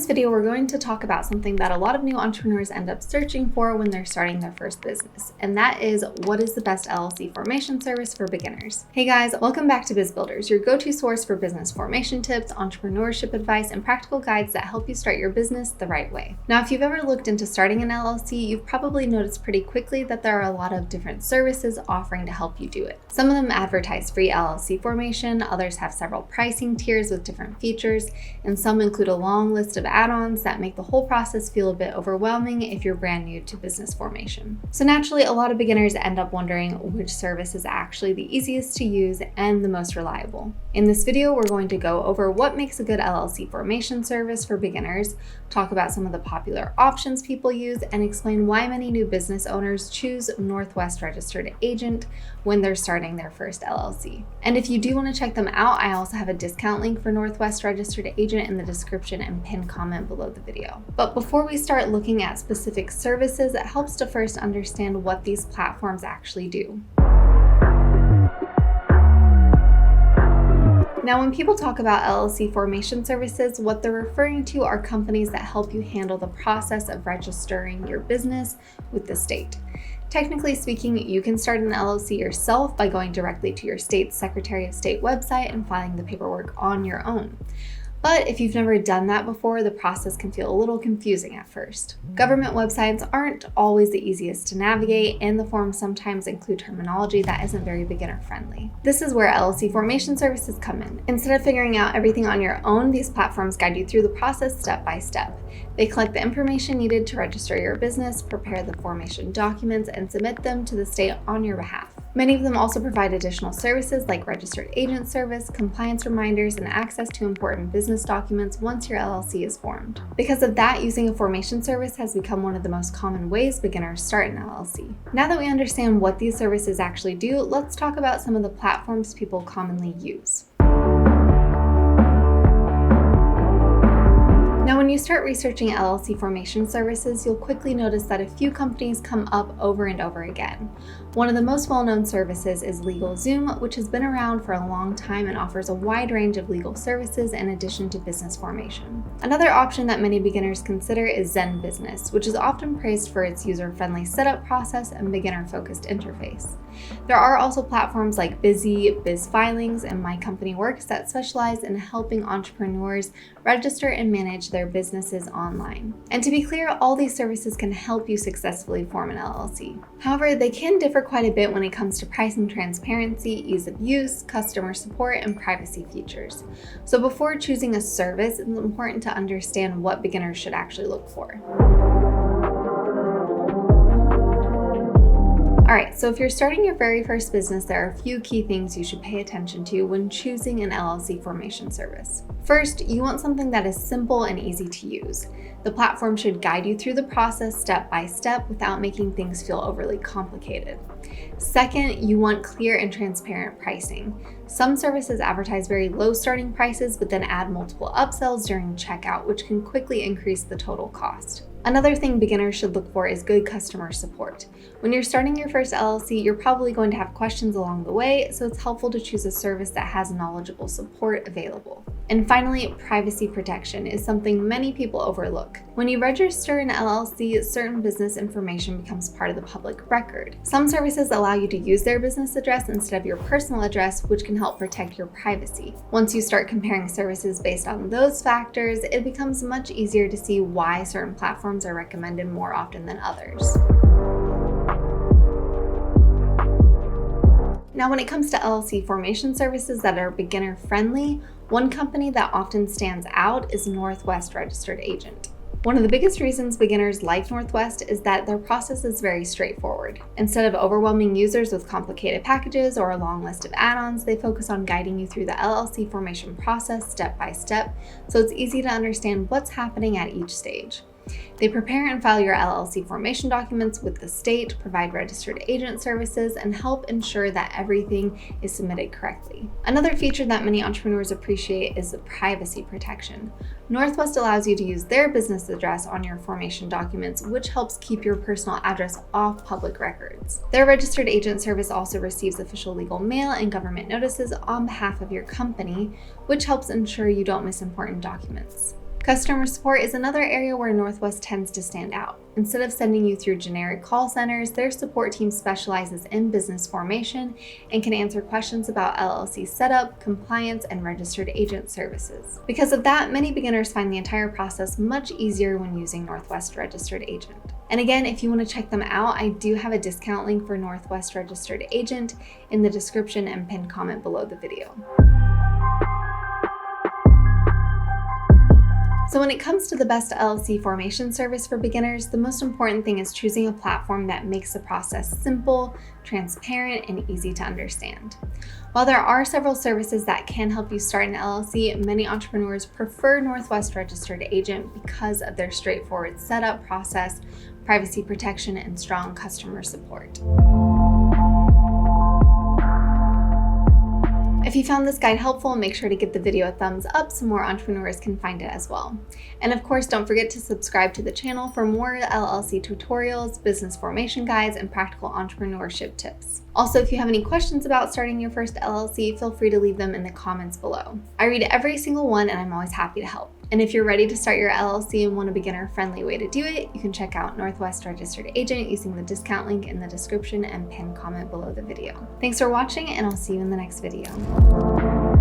this video, we're going to talk about something that a lot of new entrepreneurs end up searching for when they're starting their first business, and that is, what is the best LLC formation service for beginners? Hey guys, welcome back to Biz Builders, your go-to source for business formation tips, entrepreneurship advice, and practical guides that help you start your business the right way. Now, if you've ever looked into starting an LLC, you've probably noticed pretty quickly that there are a lot of different services offering to help you do it. Some of them advertise free LLC formation, others have several pricing tiers with different features, and some include a long list of add-ons that make the whole process feel a bit overwhelming if you're brand new to business formation. So naturally, a lot of beginners end up wondering which service is actually the easiest to use and the most reliable. In this video, we're going to go over what makes a good LLC formation service for beginners, talk about some of the popular options people use, and explain why many new business owners choose Northwest Registered Agent when they're starting their first LLC. And if you do want to check them out, I also have a discount link for Northwest Registered Agent in the description and pinned comment below the video. But before we start looking at specific services, it helps to first understand what these platforms actually do. Now, when people talk about LLC formation services, what they're referring to are companies that help you handle the process of registering your business with the state. Technically speaking, you can start an LLC yourself by going directly to your state's Secretary of State website and filing the paperwork on your own. But if you've never done that before, the process can feel a little confusing at first. Government websites aren't always the easiest to navigate, and the forms sometimes include terminology that isn't very beginner-friendly. This is where LLC formation services come in. Instead of figuring out everything on your own, these platforms guide you through the process step by step. They collect the information needed to register your business, prepare the formation documents, and submit them to the state on your behalf. Many of them also provide additional services like registered agent service, compliance reminders, and access to important business documents once your LLC is formed. Because of that, using a formation service has become one of the most common ways beginners start an LLC. Now that we understand what these services actually do, let's talk about some of the platforms people commonly use. Now, when you start researching LLC formation services, you'll quickly notice that a few companies come up over and over again. One of the most well-known services is LegalZoom, which has been around for a long time and offers a wide range of legal services in addition to business formation. Another option that many beginners consider is Zen Business, which is often praised for its user-friendly setup process and beginner-focused interface. There are also platforms like Busy, BizFilings, and My Company Works that specialize in helping entrepreneurs register and manage their businesses online. And to be clear, all these services can help you successfully form an LLC. However, they can differ quite a bit when it comes to pricing transparency, ease of use, customer support, and privacy features. So before choosing a service, it's important to understand what beginners should actually look for. Alright, so if you're starting your very first business, there are a few key things you should pay attention to when choosing an LLC formation service. First, you want something that is simple and easy to use. The platform should guide you through the process step by step without making things feel overly complicated. Second, you want clear and transparent pricing. Some services advertise very low starting prices, but then add multiple upsells during checkout, which can quickly increase the total cost. Another thing beginners should look for is good customer support. When you're starting your first LLC, you're probably going to have questions along the way, so it's helpful to choose a service that has knowledgeable support available. And finally, privacy protection is something many people overlook. When you register an LLC, certain business information becomes part of the public record. Some services allow you to use their business address instead of your personal address, which can help protect your privacy. Once you start comparing services based on those factors, it becomes much easier to see why certain platforms are recommended more often than others. Now, when it comes to LLC formation services that are beginner friendly, one company that often stands out is Northwest Registered Agent. One of the biggest reasons beginners like Northwest is that their process is very straightforward. Instead of overwhelming users with complicated packages or a long list of add-ons, they focus on guiding you through the LLC formation process step by step, so it's easy to understand what's happening at each stage. They prepare and file your LLC formation documents with the state, provide registered agent services, and help ensure that everything is submitted correctly. Another feature that many entrepreneurs appreciate is the privacy protection. Northwest allows you to use their business address on your formation documents, which helps keep your personal address off public records. Their registered agent service also receives official legal mail and government notices on behalf of your company, which helps ensure you don't miss important documents. Customer support is another area where Northwest tends to stand out. Instead of sending you through generic call centers, their support team specializes in business formation and can answer questions about LLC setup, compliance, and registered agent services. Because of that, many beginners find the entire process much easier when using Northwest Registered Agent. And again, if you want to check them out, I do have a discount link for Northwest Registered Agent in the description and pinned comment below the video. So when it comes to the best LLC formation service for beginners, the most important thing is choosing a platform that makes the process simple, transparent, and easy to understand. While there are several services that can help you start an LLC, many entrepreneurs prefer Northwest Registered Agent because of their straightforward setup process, privacy protection, and strong customer support. If you found this guide helpful, make sure to give the video a thumbs up so more entrepreneurs can find it as well. And of course, don't forget to subscribe to the channel for more LLC tutorials, business formation guides, and practical entrepreneurship tips. Also, if you have any questions about starting your first LLC, feel free to leave them in the comments below. I read every single one and I'm always happy to help. And if you're ready to start your LLC and want a beginner-friendly way to do it, you can check out Northwest Registered Agent using the discount link in the description and pinned comment below the video. Thanks for watching, and I'll see you in the next video.